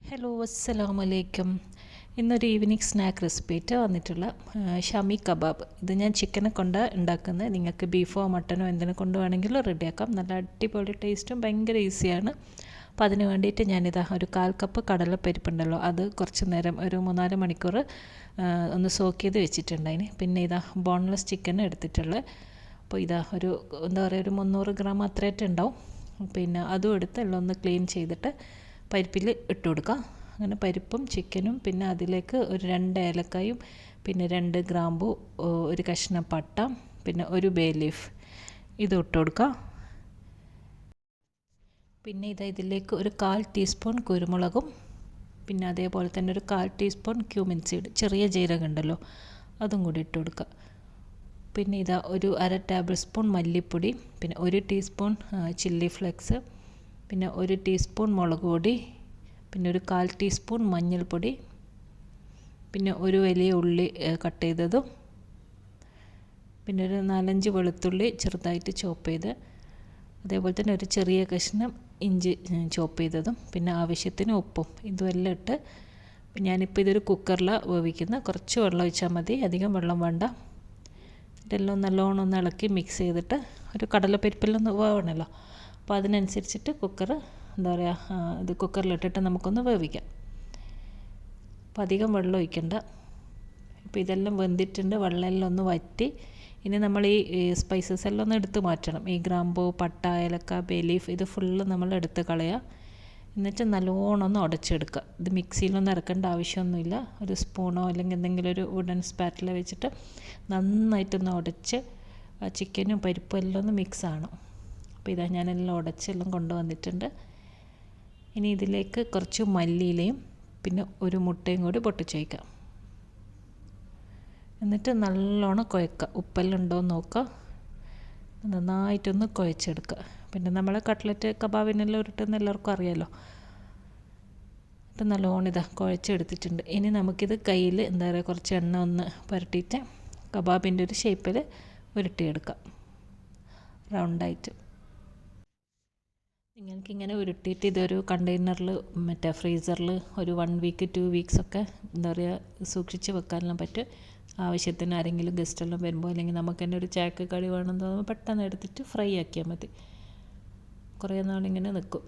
Hello അസ്സലാമു അലൈക്കും. ഇന്നൊരു ഈവനിങ് സ്നാക്ക് റെസിപ്പിയായിട്ട് വന്നിട്ടുള്ള ഷമി കബാബ്. ഇത് ഞാൻ ചിക്കനെ കൊണ്ട് ഉണ്ടാക്കുന്നത്. നിങ്ങൾക്ക് ബീഫോ മട്ടനോ എന്തിനെ കൊണ്ട് വേണമെങ്കിലും റെഡിയാക്കാം. നല്ല അടിപൊളി ടേസ്റ്റും ഭയങ്കര ഈസിയാണ്. അപ്പോൾ അതിന് വേണ്ടിയിട്ട് ഞാനിതാ ഒരു 1/4 കപ്പ് കടലപ്പരിപ്പുണ്ടല്ലോ, അത് കുറച്ച് നേരം ഒരു 3-4 മണിക്കൂർ ഒന്ന് സോക്ക് ചെയ്ത് വെച്ചിട്ടുണ്ടായിന്. പിന്നെ ഇതാ ബോൺലെസ് ചിക്കൻ എടുത്തിട്ടുള്ളത്. അപ്പോൾ ഇതാ ഒരു എന്താ പറയുക, ഒരു 300 ഗ്രാം അത്രയായിട്ട് ഉണ്ടാവും. പിന്നെ അതും എടുത്ത് എല്ലാം ഒന്ന് ക്ലീൻ ചെയ്തിട്ട് പരിപ്പിൽ ഇട്ട് കൊടുക്കുക. അങ്ങനെ പരിപ്പും ചിക്കനും, പിന്നെ അതിലേക്ക് ഒരു 2 ഏലക്കായും, പിന്നെ 2 ഗ്രാമ്പു, ഒരു കഷ്ണം പട്ട, പിന്നെ ഒരു ബേ ലീഫ് ഇത് ഇട്ട് കൊടുക്കുക. പിന്നെ ഇതിലേക്ക് ഒരു 1/4 ടീസ്പൂൺ കുരുമുളകും, പിന്നെ അതേപോലെ തന്നെ ഒരു 1/4 ടീസ്പൂൺ ക്യൂമിൻ സീഡ്, ചെറിയ ജീരകം ഉണ്ടല്ലോ, അതും കൂടി ഇട്ട് കൊടുക്കുക. പിന്നെ ഒരു 1/2 ടേബിൾ സ്പൂൺ മല്ലിപ്പൊടി, പിന്നെ 1 ടീസ്പൂൺ ചില്ലി ഫ്ലേക്സ്, പിന്നെ 1 ടീസ്പൂൺ മുളക് പൊടി, പിന്നെ ഒരു 1/4 ടീസ്പൂൺ മഞ്ഞൾപ്പൊടി, പിന്നെ ഒരു വലിയ ഉള്ളി കട്ട് ചെയ്തതും, പിന്നെ ഒരു 4-5 വെളുത്തുള്ളി ചെറുതായിട്ട് ചോപ്പ് ചെയ്ത്, അതേപോലെ തന്നെ ഒരു ചെറിയ കഷ്ണം ഇഞ്ചി ചോപ്പ് ചെയ്തതും, പിന്നെ ആവശ്യത്തിന് ഉപ്പും ഇതുമെല്ലാം ഇട്ട് ഞാനിപ്പോൾ ഇതൊരു കുക്കറിലാണ് വേവിക്കുന്നത്. കുറച്ച് വെള്ളം ഒഴിച്ചാൽ മതി, അധികം വെള്ളം വേണ്ട. ഇതെല്ലാം നല്ലോണം ഒന്ന് ഇളക്കി മിക്സ് ചെയ്തിട്ട്, ഒരു കടലപ്പരിപ്പെല്ലാം ഒന്ന് വേവണമല്ലോ, അപ്പോൾ അതിനനുസരിച്ചിട്ട് കുക്കർ എന്താ പറയുക, ഇത് കുക്കറിലിട്ടിട്ട് നമുക്കൊന്ന് വേവിക്കാം. അപ്പോൾ അധികം വെള്ളം ഒഴിക്കണ്ട. ഇപ്പോൾ ഇതെല്ലാം വെന്തിട്ടുണ്ട്, വെള്ളമെല്ലാം ഒന്ന് വറ്റി. ഇനി നമ്മൾ ഈ സ്പൈസസ് എല്ലാം ഒന്ന് എടുത്ത് മാറ്റണം. ഈ ഗ്രാമ്പൂ, പട്ട, ഏലക്ക, ബേ ലീഫ് ഇത് ഫുള്ള് നമ്മൾ എടുത്ത് കളയുക. എന്നിട്ട് നല്ലോണം ഒന്ന് ഉടച്ചെടുക്കുക. ഇത് മിക്സിയിലൊന്നും ഇറക്കേണ്ട ആവശ്യമൊന്നുമില്ല. ഒരു സ്പൂണോ അല്ലെങ്കിൽ എന്തെങ്കിലും ഒരു വുഡൻ സ്പാറ്റില വെച്ചിട്ട് നന്നായിട്ടൊന്ന് ഉടച്ച് ചിക്കനും പരിപ്പും എല്ലാം ഒന്ന് മിക്സ് ആവണം. അപ്പോൾ ഇതാ ഞാനെല്ലാം ഉടച്ചെല്ലാം കൊണ്ടുവന്നിട്ടുണ്ട്. ഇനി ഇതിലേക്ക് കുറച്ച് മല്ലിയിലയും പിന്നെ ഒരു മുട്ടയും കൂടി പൊട്ടിച്ച് വയ്ക്കാം. എന്നിട്ട് നല്ലോണം കുഴക്കുക. ഉപ്പെല്ലാം ഉണ്ടോ എന്ന് നോക്കുക. നന്നായിട്ടൊന്ന് കുഴച്ചെടുക്കുക. പിന്നെ നമ്മൾ കട്ട്ലറ്റ് കബാബിനെല്ലാം ഉരുട്ടുന്ന എല്ലാവർക്കും അറിയാമല്ലോ. ഇത് നല്ലോണം കുഴച്ചെടുത്തിട്ടുണ്ട്. ഇനി നമുക്കിത് കയ്യിൽ എന്താ പറയുക, കുറച്ച് എണ്ണ ഒന്ന് പുരട്ടിയിട്ട് കബാബിൻ്റെ ഒരു ഷേപ്പിൽ ഉരുട്ടിയെടുക്കാം, റൗണ്ടായിട്ട്. നിങ്ങൾക്കിങ്ങനെ ഉരുട്ടിയിട്ട് ഇതൊരു കണ്ടെയ്നറിൽ ഫ്രീസറിൽ ഒരു 1 വീക്ക് 2 വീക്സ് ഒക്കെ എന്താ പറയുക സൂക്ഷിച്ച് വെക്കാനെല്ലാം പറ്റും. ആവശ്യത്തിന് ആരെങ്കിലും ഗസ്റ്റെല്ലാം വരുമ്പോൾ അല്ലെങ്കിൽ നമുക്ക് തന്നെ ഒരു ചായക്ക് കടി വേണമെന്ന് തോന്നുമ്പോൾ പെട്ടെന്ന് എടുത്തിട്ട് ഫ്രൈ ആക്കിയാൽ മതി. കുറേ നാളിങ്ങനെ നിൽക്കും.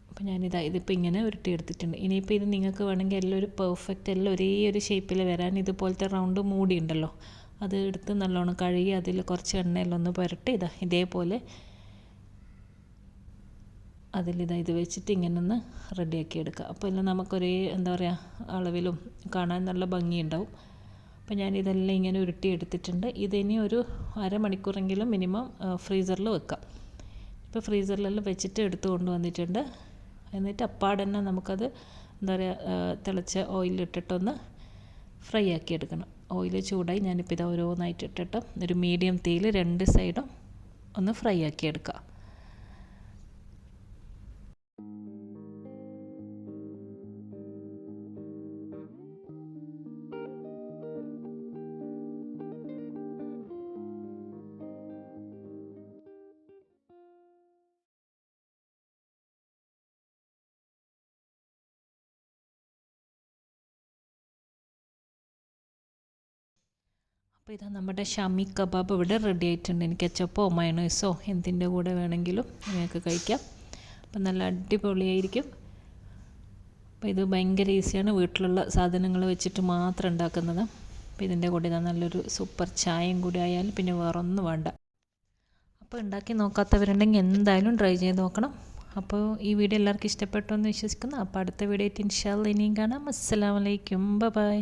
അപ്പോൾ ഇതിപ്പോൾ ഇങ്ങനെ ഉരുട്ടിയെടുത്തിട്ടുണ്ട്. ഇനിയിപ്പോൾ ഇത് നിങ്ങൾക്ക് വേണമെങ്കിൽ എല്ലാം ഒരു പെർഫെക്റ്റ് എല്ലാം ഒരേ ഒരു ഷേപ്പിൽ വരാൻ ഇതുപോലത്തെ റൗണ്ട് മൂടി ഉണ്ടല്ലോ, അത് എടുത്ത് നല്ലോണം കഴുകി അതിൽ കുറച്ച് എണ്ണയെല്ലാം ഒന്ന് പുരട്ടി ഇതേപോലെ ഇത് വെച്ചിട്ട് ഇങ്ങനെ ഒന്ന് റെഡിയാക്കി എടുക്കുക. അപ്പോൾ എല്ലാം നമുക്കൊരേ എന്താ പറയുക അളവിലും കാണാൻ നല്ല ഭംഗിയുണ്ടാവും. അപ്പോൾ ഞാനിതെല്ലാം ഇങ്ങനെ ഉരുട്ടി എടുത്തിട്ടുണ്ട്. ഇതിനി ഒരു അരമണിക്കൂറെങ്കിലും മിനിമം ഫ്രീസറിൽ വെക്കാം. ഇപ്പോൾ ഫ്രീസറിലെല്ലാം വെച്ചിട്ട് എടുത്ത് കൊണ്ടുവന്നിട്ടുണ്ട്. എന്നിട്ട് അപ്പാടെ തന്നെ നമുക്കത് എന്താ പറയുക തിളച്ച ഓയിലിട്ടിട്ടൊന്ന് ഫ്രൈ ആക്കി എടുക്കണം. ഓയിൽ ചൂടായി ഞാനിപ്പോൾ ഓരോന്നായിട്ട് ഇട്ടിട്ട് ഒരു മീഡിയം തീയിൽ 2 സൈഡും ഒന്ന് ഫ്രൈ ആക്കി എടുക്കുക. അപ്പോൾ നമ്മുടെ ഷമി കബാബ് ഇവിടെ റെഡി ആയിട്ടുണ്ട്. എനിക്ക് കെച്ചപ്പോ മയോണൈസോ എന്തിൻ്റെ കൂടെ വേണമെങ്കിലും നിങ്ങൾക്ക് കഴിക്കാം. അപ്പം നല്ല അടിപൊളിയായിരിക്കും. അപ്പോൾ ഇത് ഭയങ്കര ഈസിയാണ്, വീട്ടിലുള്ള സാധനങ്ങൾ വെച്ചിട്ട് മാത്രം ഉണ്ടാക്കുന്നത്. അപ്പോൾ ഇതിൻ്റെ കൂടെ നല്ലൊരു സൂപ്പർ ചായയും കൂടി ആയാലും പിന്നെ വേറൊന്നും വേണ്ട. അപ്പോൾ ഉണ്ടാക്കി നോക്കാത്തവരുണ്ടെങ്കിൽ എന്തായാലും ട്രൈ ചെയ്ത് നോക്കണം. അപ്പോൾ ഈ വീഡിയോ എല്ലാവർക്കും ഇഷ്ടപ്പെട്ടു എന്ന് വിശ്വസിക്കുന്നു. അപ്പോൾ അടുത്ത വീഡിയോ ആയിട്ട് ഇൻഷാ അല്ലാഹ് ഇനിയും കാണാം. അസ്സലാമു അലൈക്കും, ബൈ.